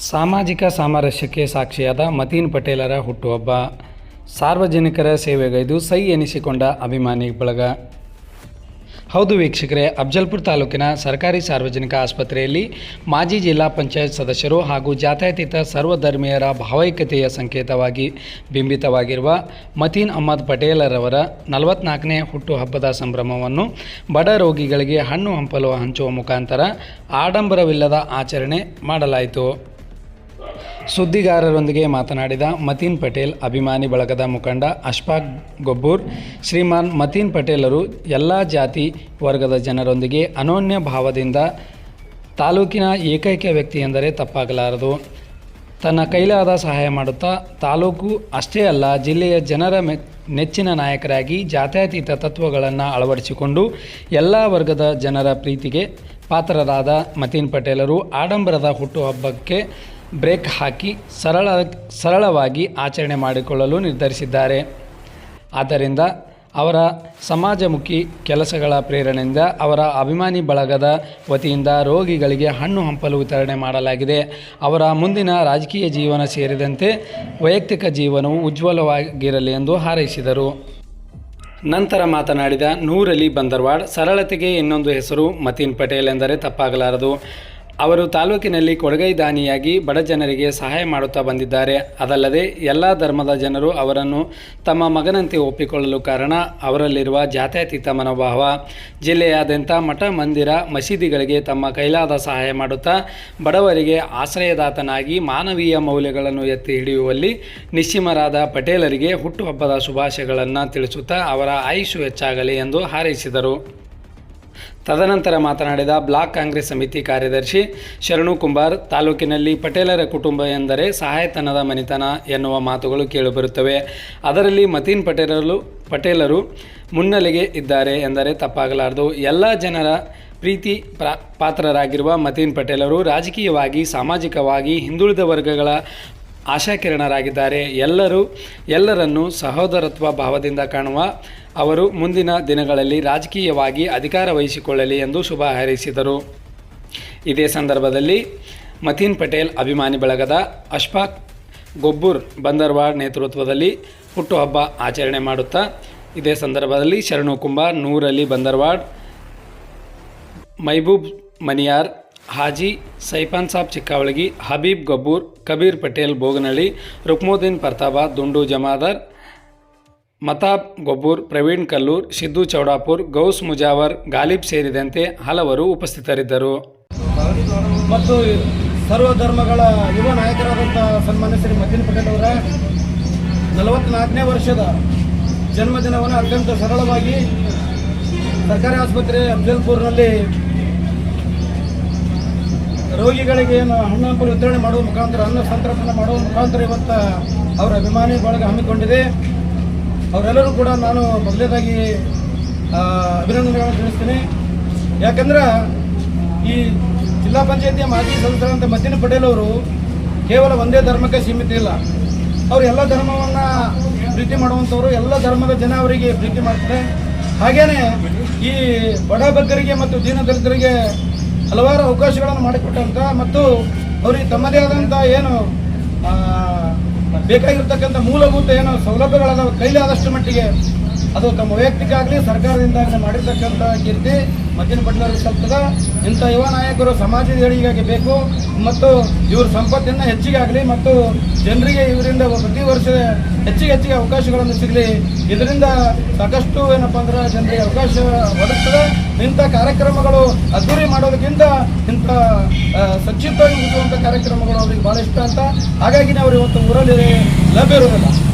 ಸಾಮಾಜಿಕ ಸಾಮರಸ್ಯಕ್ಕೆ ಸಾಕ್ಷಿಯಾದ ಮತೀನ್ ಪಟೇಲರ ಹುಟ್ಟುಹಬ್ಬ. ಸಾರ್ವಜನಿಕರ ಸೇವೆಗೈದು ಸೈ ಎನಿಸಿಕೊಂಡ ಅಭಿಮಾನಿ ಬಳಗ. ಹೌದು ವೀಕ್ಷಕರೇ, ಅಫಜಲ್ಪುರ ತಾಲೂಕಿನ ಸರ್ಕಾರಿ ಸಾರ್ವಜನಿಕ ಆಸ್ಪತ್ರೆಯಲ್ಲಿ ಮಾಜಿ ಜಿಲ್ಲಾ ಪಂಚಾಯತ್ ಸದಸ್ಯರು ಹಾಗೂ ಜಾತ್ಯತೀತ ಸರ್ವಧರ್ಮೀಯರ ಭಾವೈಕ್ಯತೆಯ ಸಂಕೇತವಾಗಿ ಬಿಂಬಿತವಾಗಿರುವ ಮತೀನ್ ಅಹ್ಮದ್ ಪಟೇಲರವರ 44ನೇ ಹುಟ್ಟುಹಬ್ಬದ ಸಂಭ್ರಮವನ್ನು ಬಡ ರೋಗಿಗಳಿಗೆ ಹಣ್ಣು ಹಂಪಲು ಹಂಚುವ ಮುಖಾಂತರ ಆಡಂಬರವಿಲ್ಲದ ಆಚರಣೆ ಮಾಡಲಾಯಿತು. ಸುದ್ದಿಗಾರರೊಂದಿಗೆ ಮಾತನಾಡಿದ ಮತೀನ್ ಪಟೇಲ್ ಅಭಿಮಾನಿ ಬಳಗದ ಮುಖಂಡ ಅಶ್ಫಾಕ್ ಗೊಬ್ಬೂರ್, ಶ್ರೀಮಾನ್ ಮತೀನ್ ಪಟೇಲರು ಎಲ್ಲ ಜಾತಿ ವರ್ಗದ ಜನರೊಂದಿಗೆ ಅನೋನ್ಯ ಭಾವದಿಂದ ತಾಲೂಕಿನ ಏಕೈಕ ವ್ಯಕ್ತಿ ಎಂದರೆ ತಪ್ಪಾಗಲಾರದು. ತನ್ನ ಕೈಲಾದ ಸಹಾಯ ಮಾಡುತ್ತಾ ತಾಲೂಕು ಅಷ್ಟೇ ಅಲ್ಲ, ಜಿಲ್ಲೆಯ ಜನರ ನೆಚ್ಚಿನ ನಾಯಕರಾಗಿ ಜಾತ್ಯತೀತ ತತ್ವಗಳನ್ನು ಅಳವಡಿಸಿಕೊಂಡು ಎಲ್ಲ ವರ್ಗದ ಜನರ ಪ್ರೀತಿಗೆ ಪಾತ್ರರಾದ ಮತೀನ್ ಪಟೇಲರು ಆಡಂಬರದ ಹುಟ್ಟುಹಬ್ಬಕ್ಕೆ ಬ್ರೇಕ್ ಹಾಕಿ ಸರಳವಾಗಿ ಆಚರಣೆ ಮಾಡಿಕೊಳ್ಳಲು ನಿರ್ಧರಿಸಿದ್ದಾರೆ. ಆದ್ದರಿಂದ ಅವರ ಸಮಾಜಮುಖಿ ಕೆಲಸಗಳ ಪ್ರೇರಣೆಯಿಂದ ಅವರ ಅಭಿಮಾನಿ ಬಳಗದ ವತಿಯಿಂದ ರೋಗಿಗಳಿಗೆ ಹಣ್ಣು ಹಂಪಲು ವಿತರಣೆ ಮಾಡಲಾಗಿದೆ. ಅವರ ಮುಂದಿನ ರಾಜಕೀಯ ಜೀವನ ಸೇರಿದಂತೆ ವೈಯಕ್ತಿಕ ಜೀವನವು ಉಜ್ವಲವಾಗಿರಲಿ ಎಂದು ಹಾರೈಸಿದರು. ನಂತರ ಮಾತನಾಡಿದ ನೂರ್ ಅಲಿ ಬಂದರ್ವಾಡ್, ಸರಳತೆಗೆ ಇನ್ನೊಂದು ಹೆಸರು ಮತೀನ್ ಪಟೇಲ್ ಎಂದರೆ ತಪ್ಪಾಗಲಾರದು. ಅವರು ತಾಲೂಕಿನಲ್ಲಿ ಕೊಡುಗೈ ದಾನಿಯಾಗಿ ಬಡ ಜನರಿಗೆ ಸಹಾಯ ಮಾಡುತ್ತಾ ಬಂದಿದ್ದಾರೆ. ಅದಲ್ಲದೆ ಎಲ್ಲ ಧರ್ಮದ ಜನರು ಅವರನ್ನು ತಮ್ಮ ಮಗನಂತೆ ಒಪ್ಪಿಕೊಳ್ಳಲು ಕಾರಣ ಅವರಲ್ಲಿರುವ ಜಾತ್ಯತೀತ ಮನೋಭಾವ. ಜಿಲ್ಲೆಯಾದ್ಯಂತ ಮಠ ಮಂದಿರ ಮಸೀದಿಗಳಿಗೆ ತಮ್ಮ ಕೈಲಾದ ಸಹಾಯ ಮಾಡುತ್ತಾ ಬಡವರಿಗೆ ಆಶ್ರಯದಾತನಾಗಿ ಮಾನವೀಯ ಮೌಲ್ಯಗಳನ್ನು ಎತ್ತಿ ಹಿಡಿಯುವಲ್ಲಿ ನಿಶ್ಚಿಮರಾದ ಪಟೇಲರಿಗೆ ಹುಟ್ಟುಹಬ್ಬದ ಶುಭಾಶಯಗಳನ್ನು ತಿಳಿಸುತ್ತಾ ಅವರ ಆಯುಷ್ಯ ಹೆಚ್ಚಾಗಲಿ ಎಂದು ಹಾರೈಸಿದರು. ತದನಂತರ ಮಾತನಾಡಿದ ಬ್ಲಾಕ್ ಕಾಂಗ್ರೆಸ್ ಸಮಿತಿ ಕಾರ್ಯದರ್ಶಿ ಶರಣು ಕುಂಬಾರ್, ತಾಲೂಕಿನಲ್ಲಿ ಪಟೇಲರ ಕುಟುಂಬ ಎಂದರೆ ಸಹಾಯತನದ ಮನೆತನ ಎನ್ನುವ ಮಾತುಗಳು ಕೇಳಿಬರುತ್ತವೆ. ಅದರಲ್ಲಿ ಮತೀನ್ ಪಟೇಲರು ಮುನ್ನೆಲೆಗೆ ಇದ್ದಾರೆ ಎಂದರೆ ತಪ್ಪಾಗಲಾರದು. ಎಲ್ಲ ಜನರ ಪ್ರೀತಿ ಪಾತ್ರರಾಗಿರುವ ಮತೀನ್ ಪಟೇಲರು ರಾಜಕೀಯವಾಗಿ ಸಾಮಾಜಿಕವಾಗಿ ಹಿಂದುಳಿದ ವರ್ಗಗಳ ಆಶಾಕಿರಣರಾಗಿದ್ದಾರೆ. ಎಲ್ಲರನ್ನೂ ಸಹೋದರತ್ವ ಭಾವದಿಂದ ಕಾಣುವ ಅವರು ಮುಂದಿನ ದಿನಗಳಲ್ಲಿ ರಾಜಕೀಯವಾಗಿ ಅಧಿಕಾರ ವಹಿಸಿಕೊಳ್ಳಲಿ ಎಂದು ಶುಭ ಹಾರೈಸಿದರು. ಇದೇ ಸಂದರ್ಭದಲ್ಲಿ ಮತೀನ್ ಪಟೇಲ್ ಅಭಿಮಾನಿ ಬಳಗದ ಅಶ್ಫಾಕ್ ಗೊಬ್ಬೂರ್ ಬಂದರ್ವಾಡ್ ನೇತೃತ್ವದಲ್ಲಿ ಹುಟ್ಟುಹಬ್ಬ ಆಚರಣೆ ಮಾಡುತ್ತಾ ಇದೇ ಸಂದರ್ಭದಲ್ಲಿ ಶರಣು ಕುಂಬಾರ್, ನೂರ್ ಅಲಿ ಬಂದರ್ವಾಡ್, ಮೈಬೂಬ್ ಮನಿಯಾರ್, ಹಾಜಿ ಸೈಫಾನ್ ಸಾಬ್ ಚಿಕ್ಕಾವಳಗಿ, ಹಬೀಬ್ ಗಬ್ಬೂರ್, ಕಬೀರ್ ಪಟೇಲ್ ಬೋಗನಹಳ್ಳಿ, ರುಕ್ಮುದ್ದೀನ್ ಪರ್ತಾಬಾದ್, ದುಂಡು ಜಮಾದಾರ್, ಮತಾಬ್ ಗೊಬ್ಬೂರ್, ಪ್ರವೀಣ್ ಕಲ್ಲೂರ್, ಸಿದ್ದು ಚೌಡಾಪುರ್, ಗೌಸ್ ಮುಜಾವರ್, ಗಾಲಿಬ್ ಸೇರಿದಂತೆ ಹಲವರು ಉಪಸ್ಥಿತರಿದ್ದರು. ಮತ್ತು ಸರ್ವ ಧರ್ಮಗಳ ಯುವ ನಾಯಕರಾದಂಥ ಸನ್ಮಾನ್ಯ ಶ್ರೀ ಮತೀನ್ ಪಟೇಲ್ ಅವರ 44ನೇ ವರ್ಷದ ಜನ್ಮದಿನವನ್ನು ಅತ್ಯಂತ ಸರಳವಾಗಿ ಸರ್ಕಾರಿ ಆಸ್ಪತ್ರೆ ಅಫಜಲ್ಪುರ್ನಲ್ಲಿ ರೋಗಿಗಳಿಗೆ ಹಣ್ಣು ಹಂಪಲು ವಿತರಣೆ ಮಾಡುವ ಮುಖಾಂತರ ಅನ್ನ ಸಂತರ್ಪಣೆ ಮಾಡುವ ಮುಖಾಂತರ ಇವತ್ತು ಅವರ ಅಭಿಮಾನಿ ಬಳಗ ಹಮ್ಮಿಕೊಂಡಿದೆ. ಅವರೆಲ್ಲರೂ ಕೂಡ ನಾನು ಮೊದಲನೇದಾಗಿ ಅಭಿನಂದನೆಗಳನ್ನು ತಿಳಿಸ್ತೀನಿ. ಯಾಕಂದ್ರೆ ಈ ಜಿಲ್ಲಾ ಪಂಚಾಯತಿಯ ಮಾಜಿ ಸದಸ್ಯರಂತ ಮತೀನ್ ಪಟೇಲ್ ಅವರು ಕೇವಲ ಒಂದೇ ಧರ್ಮಕ್ಕೆ ಸೀಮಿತ ಇಲ್ಲ. ಅವರು ಎಲ್ಲ ಧರ್ಮವನ್ನು ಪ್ರೀತಿ ಮಾಡುವಂಥವರು, ಎಲ್ಲ ಧರ್ಮದ ಜನ ಅವರಿಗೆ ಪ್ರೀತಿ ಮಾಡ್ತಾರೆ. ಹಾಗೆಯೇ ಈ ಬಡ ಬಗ್ಗರಿಗೆ ಮತ್ತು ದೀನದಲಿತರಿಗೆ ಹಲವಾರು ಅವಕಾಶಗಳನ್ನು ಮಾಡಿಕೊಟ್ಟಂಥ ಮತ್ತು ಅವರಿಗೆ ತಮ್ಮದೇ ಆದಂಥ ಏನು ಬೇಕಾಗಿರ್ತಕ್ಕಂಥ ಮೂಲಭೂತ ಏನು ಸೌಲಭ್ಯಗಳಾದ ಕೈಲಿ ಆದಷ್ಟು ಮಟ್ಟಿಗೆ ಅದು ತಮ್ಮ ವೈಯಕ್ತಿಕ ಆಗಲಿ ಸರ್ಕಾರದಿಂದ ಮಾಡಿರ್ತಕ್ಕಂಥ ಕೀರ್ತಿ ಮತೀನ್ ಪಟೇಲರಿಗೆ ಸಲ್ತದ. ಇಂಥ ಯುವ ನಾಯಕರು ಸಮಾಜದ ಏಳಿಗೆಗಾಗಿ ಬೇಕು ಮತ್ತು ಇವ್ರ ಸಂಪತ್ತಿನ ಹೆಚ್ಚಿಗೆ ಆಗಲಿ ಮತ್ತು ಜನರಿಗೆ ಇವರಿಂದ ಪ್ರತಿ ವರ್ಷ ಹೆಚ್ಚಿಗೆ ಅವಕಾಶಗಳನ್ನು ಸಿಗಲಿ. ಇದರಿಂದ ಸಾಕಷ್ಟು ಏನಪ್ಪ ಅಂದ್ರೆ ಜನರಿಗೆ ಅವಕಾಶ ಒದಗ್ತದೆ. ಇಂಥ ಕಾರ್ಯಕ್ರಮಗಳು ಅದ್ದೂರಿ ಮಾಡೋದಕ್ಕಿಂತ ಇಂಥ ಸಂಕ್ಷಿಪ್ತವಾಗಿ ಮುಗಿಸುವಂಥ ಕಾರ್ಯಕ್ರಮಗಳು ಅವ್ರಿಗೆ ಭಾಳ ಇಷ್ಟ ಅಂತ. ಹಾಗಾಗಿ ಅವರು ಇವತ್ತು ಊರಲ್ಲಿ ಲಭ್ಯ ಇರೋದಿಲ್ಲ.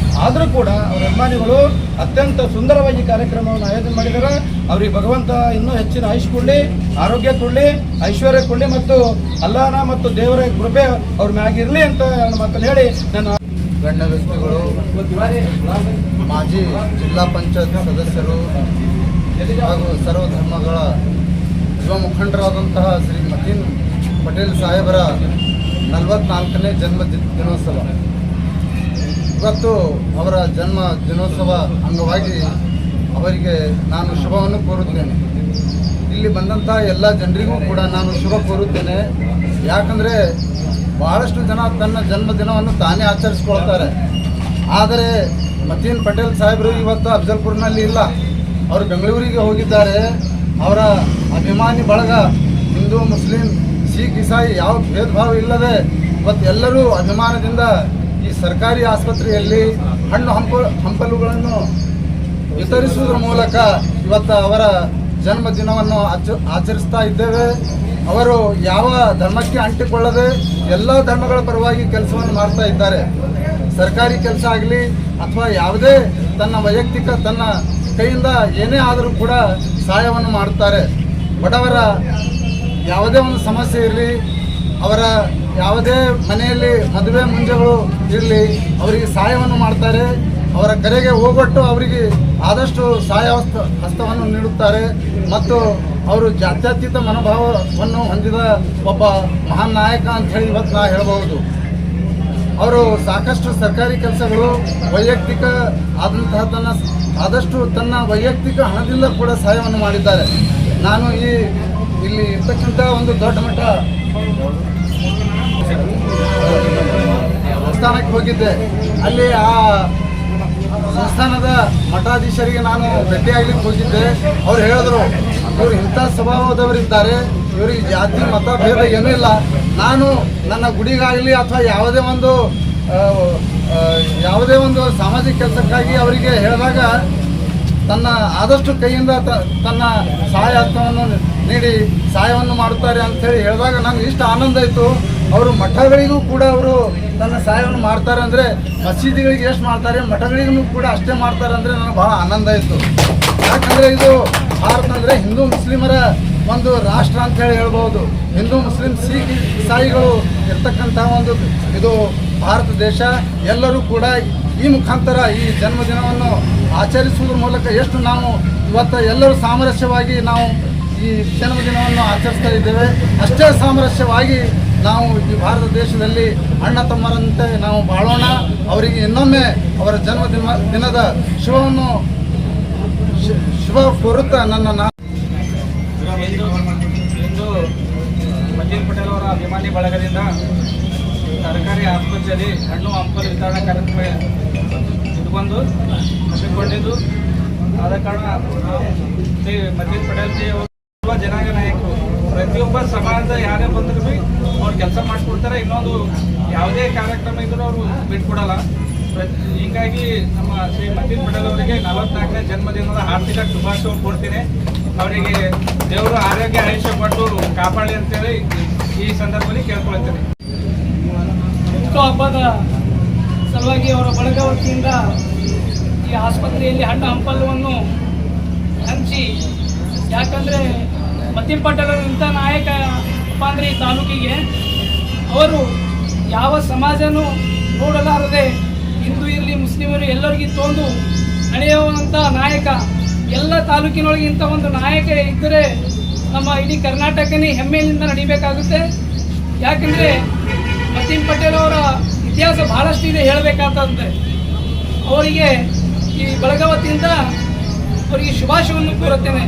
ಆದರೂ ಕೂಡ ಅವರ ಅಭಿಮಾನಿಗಳು ಅತ್ಯಂತ ಸುಂದರವಾಗಿ ಕಾರ್ಯಕ್ರಮವನ್ನು ಆಯೋಜನೆ ಮಾಡಿದ್ದಾರೆ. ಅವರಿಗೆ ಭಗವಂತ ಇನ್ನೂ ಹೆಚ್ಚಿನ ಆಯುಷ್ ಕೊಡಲಿ, ಆರೋಗ್ಯ ಕೊಡಲಿ, ಐಶ್ವರ್ಯ ಕೊಡಲಿ ಮತ್ತು ಅಲ್ಲಾನ ಮತ್ತು ದೇವರ ಕೃಪೆ ಅವ್ರ ಮ್ಯಾಗಿರಲಿ ಅಂತ ಮಾತನ್ನು ಹೇಳಿ ನನ್ನ ಗಣ್ಯ ವ್ಯಕ್ತಿಗಳು, ಮಾಜಿ ಜಿಲ್ಲಾ ಪಂಚಾಯತ್ ಸದಸ್ಯರು ಹಾಗೂ ಸರ್ವಧರ್ಮಗಳ ಯುವ ಮುಖಂಡರಾದಂತಹ ಶ್ರೀ ಮತೀನ್ ಪಟೇಲ್ ಸಾಹೇಬರ 44ನೇ ಜನ್ಮ ದಿನೋತ್ಸವ ಇವತ್ತು ಅವರ ಜನ್ಮ ದಿನೋತ್ಸವ ಅಂಗವಾಗಿ ಅವರಿಗೆ ನಾನು ಶುಭವನ್ನು ಕೋರುತ್ತೇನೆ. ಇಲ್ಲಿ ಬಂದಂಥ ಎಲ್ಲ ಜನರಿಗೂ ಕೂಡ ನಾನು ಶುಭ ಕೋರುತ್ತೇನೆ. ಯಾಕಂದರೆ ಬಹಳಷ್ಟು ಜನ ತನ್ನ ಜನ್ಮದಿನವನ್ನು ತಾನೇ ಆಚರಿಸ್ಕೊಳ್ತಾರೆ. ಆದರೆ ಮತೀನ್ ಪಟೇಲ್ ಸಾಹೇಬರು ಇವತ್ತು ಅಫಜಲ್ಪುರ್ನಲ್ಲಿ ಇಲ್ಲ, ಅವರು ಬೆಂಗಳೂರಿಗೆ ಹೋಗಿದ್ದಾರೆ. ಅವರ ಅಭಿಮಾನಿ ಬಳಗ ಹಿಂದೂ ಮುಸ್ಲಿಂ ಸಿಖ್ ಇಸಾಯಿ ಯಾವ ಭೇದ ಭಾವ ಇಲ್ಲದೆ ಇವತ್ತು ಎಲ್ಲರೂ ಅಭಿಮಾನದಿಂದ ಈ ಸರ್ಕಾರಿ ಆಸ್ಪತ್ರೆಯಲ್ಲಿ ಹಣ್ಣು ಹಂಪಲುಗಳನ್ನು ವಿತರಿಸುವುದರ ಮೂಲಕ ಇವತ್ತು ಅವರ ಜನ್ಮದಿನವನ್ನು ಆಚರಿಸ್ತಾ ಇದ್ದೇವೆ. ಅವರು ಯಾವ ಧರ್ಮಕ್ಕೆ ಅಂಟಿಕೊಳ್ಳದೆ ಎಲ್ಲ ಧರ್ಮಗಳ ಪರವಾಗಿ ಕೆಲಸವನ್ನು ಮಾಡ್ತಾ ಇದ್ದಾರೆ. ಸರ್ಕಾರಿ ಕೆಲಸ ಆಗಲಿ ಅಥವಾ ಯಾವುದೇ ತನ್ನ ವೈಯಕ್ತಿಕ ತನ್ನ ಕೈಯಿಂದ ಏನೇ ಆದರೂ ಕೂಡ ಸಹಾಯವನ್ನು ಮಾಡುತ್ತಾರೆ. ಬಡವರ ಯಾವುದೇ ಒಂದು ಸಮಸ್ಯೆ ಇರಲಿ, ಅವರ ಯಾವುದೇ ಮನೆಯಲ್ಲಿ ಮದುವೆ ಮುಂಜೆಗಳು ಇರಲಿ, ಅವರಿಗೆ ಸಹಾಯವನ್ನು ಮಾಡ್ತಾರೆ. ಅವರ ಕರೆಗೆ ಹೋಗೊಟ್ಟು ಅವರಿಗೆ ಆದಷ್ಟು ಸಹಾಯ ಹಸ್ತವನ್ನು ನೀಡುತ್ತಾರೆ. ಮತ್ತು ಅವರು ಜಾತ್ಯತೀತ ಮನೋಭಾವವನ್ನು ಹೊಂದಿದ ಒಬ್ಬ ಮಹಾನ್ ನಾಯಕ ಅಂತ ಹೇಳಿ ಇವತ್ತು ನಾ ಹೇಳಬಹುದು. ಅವರು ಸಾಕಷ್ಟು ಸರ್ಕಾರಿ ಕೆಲಸಗಳು ವೈಯಕ್ತಿಕ ಆದಂತಹ ಆದಷ್ಟು ತನ್ನ ವೈಯಕ್ತಿಕ ಹಣದಿಂದ ಕೂಡ ಸಹಾಯವನ್ನು ಮಾಡಿದ್ದಾರೆ. ನಾನು ಇಲ್ಲಿ ಇರ್ತಕ್ಕಂಥ ಒಂದು ದೊಡ್ಡ ಮಟ್ಟ ಸಂಸ್ಥಾನಕ್ಕೆ ಹೋಗಿದ್ದೆ. ಅಲ್ಲಿ ಆ ಸಂಸ್ಥಾನದ ಮಠಾಧೀಶರಿಗೆ ನಾನು ಭೇಟಿಯಾಗ್ಲಿಕ್ಕೆ ಹೋಗಿದ್ದೆ. ಅವ್ರು ಹೇಳಿದ್ರು, ಇವರು ಇಂಥ ಸ್ವಭಾವದವರಿದ್ದಾರೆ, ಇವರಿಗೆ ಜಾತಿ ಮತ ಭೇದ ಏನೂ ಇಲ್ಲ. ನಾನು ನನ್ನ ಗುಡಿಗಾಗಲಿ ಅಥವಾ ಯಾವುದೇ ಒಂದು ಸಾಮಾಜಿಕ ಕೆಲಸಕ್ಕಾಗಿ ಅವರಿಗೆ ಹೇಳಿದಾಗ ತನ್ನ ಆದಷ್ಟು ಕೈಯಿಂದ ತನ್ನ ಸಹಾಯ ಹಸ್ತವನ್ನು ನೀಡಿ ಸಹಾಯವನ್ನು ಮಾಡುತ್ತಾರೆ ಅಂಥೇಳಿ ಹೇಳಿದಾಗ ನನಗೆ ಇಷ್ಟು ಆನಂದ ಆಯಿತು. ಅವರು ಮಠಗಳಿಗೂ ಕೂಡ ಅವರು ತನ್ನ ಸಹಾಯವನ್ನು ಮಾಡ್ತಾರೆ ಅಂದರೆ, ಮಸೀದಿಗಳಿಗೆ ಎಷ್ಟು ಮಾಡ್ತಾರೆ ಮಠಗಳಿಗೂ ಕೂಡ ಅಷ್ಟೇ ಮಾಡ್ತಾರೆ ಅಂದರೆ ನನಗೆ ಭಾಳ ಆನಂದ ಆಯಿತು. ಯಾಕಂದರೆ ಇದು ಭಾರತ ಅಂದರೆ ಹಿಂದೂ ಮುಸ್ಲಿಮರ ಒಂದು ರಾಷ್ಟ್ರ ಅಂತೇಳಿ ಹೇಳ್ಬೋದು. ಹಿಂದೂ ಮುಸ್ಲಿಂ ಸಿಖ್ ಇಸಾಯಿಗಳು ಇರ್ತಕ್ಕಂಥ ಇದು ಭಾರತ ದೇಶ. ಎಲ್ಲರೂ ಕೂಡ ಈ ಮುಖಾಂತರ ಈ ಜನ್ಮದಿನವನ್ನು ಆಚರಿಸುವುದರ ಮೂಲಕ ಎಷ್ಟು ನಾವು ಇವತ್ತು ಎಲ್ಲರೂ ಸಾಮರಸ್ಯವಾಗಿ ನಾವು ಈ ಜನ್ಮದಿನವನ್ನು ಆಚರಿಸ್ತಾ ಇದ್ದೇವೆ. ಅಷ್ಟೇ ಸಾಮರಸ್ಯವಾಗಿ ನಾವು ಈ ಭಾರತ ದೇಶದಲ್ಲಿ ಅಣ್ಣ ತಮ್ಮರಂತೆ ನಾವು ಬಾಳೋಣ. ಅವರಿಗೆ ಇನ್ನೊಮ್ಮೆ ಅವರ ದಿನದ ಶುಭ ಕೋರುತ್ತಾ ಇಂದು ಮತೀನ್ ಪಟೇಲ್ ಅವರ ಅಭಿಮಾನಿ ಬಳಗದಿಂದ ಸರ್ಕಾರಿ ಆಸ್ಪತ್ರೆಯಲ್ಲಿ ಹಣ್ಣು ಹಂಪಲು ವಿತರಣಾ ಕಾರ್ಯಕ್ರಮ ಇಟ್ಕೊಂಡು ಹಮ್ಮಿಕೊಂಡಿದ್ದು, ಆದ ಕಾರಣ ಶ್ರೀ ಮತೀನ್ ಪಟೇಲ್ ಜಿ ಅವರು ಜನಾಂಗ ನಾಯಕರು. ಪ್ರತಿಯೊಬ್ಬ ಸಮಾಜದ ಯಾರೇ ಬಂದರೂ ಭೀ ಅವ್ರು ಕೆಲಸ ಮಾಡಿಕೊಡ್ತಾರೆ. ಇನ್ನೊಂದು ಯಾವುದೇ ಕಾರ್ಯಕ್ರಮ ಇದ್ರೂ ಅವರು ಬಿಟ್ಕೊಡಲ್ಲ. ಹೀಗಾಗಿ ನಮ್ಮ ಶ್ರೀ ಮತೀನ್ ಪಟೇಲ್ ಅವರಿಗೆ 44ನೇ ಜನ್ಮದಿನದ ಆರ್ಥಿಕ ಶುಭಾಶಯ ಕೊಡ್ತೀನಿ. ಅವರಿಗೆ ದೇವರು ಆರೋಗ್ಯ ಆಯುಷ್ಯ ಕೊಟ್ಟು ಕಾಪಾಡಿ ಅಂತೇಳಿ ಈ ಸಂದರ್ಭದಲ್ಲಿ ಕೇಳ್ಕೊಳ್ತೇನೆ. ಹಬ್ಬದ ಸಲುವಾಗಿ ಅವರ ಬಳಗ ವತಿಯಿಂದ ಈ ಆಸ್ಪತ್ರೆಯಲ್ಲಿ ಹಣ್ಣು ಹಂಪಲುವನ್ನು ಹಂಚಿ, ಯಾಕಂದರೆ ಮತೀನ್ ಪಟೇಲ್ ಇಂಥ ನಾಯಕ ಅಂದರೆ ಈ ತಾಲೂಕಿಗೆ ಅವರು ಯಾವ ಸಮಾಜನೂ ನೋಡಲಾರದೆ ಹಿಂದೂ ಇರಲಿ ಮುಸ್ಲಿಮರು ಎಲ್ಲರಿಗೂ ತೊಂದು ನಡೆಯುವಂಥ ನಾಯಕ. ಎಲ್ಲ ತಾಲೂಕಿನೊಳಗೆ ಇಂಥ ಒಂದು ನಾಯಕ ಇದ್ದರೆ ನಮ್ಮ ಇಡೀ ಕರ್ನಾಟಕನೇ ಹೆಮ್ಮೆಯಿಂದ ನಡಿಬೇಕಾಗುತ್ತೆ. ಯಾಕಂದರೆ ಮತೀನ್ ಪಟೇಲ್ ಅವರ ಇತಿಹಾಸ ಬಹಳಷ್ಟು ಇದೆ ಹೇಳಬೇಕಾದಂತೆ. ಅವರಿಗೆ ಈ ಬಳಗ ವತಿಯಿಂದ ಅವರಿಗೆ ಶುಭಾಶಯವನ್ನು ಕೋರುತ್ತೇನೆ.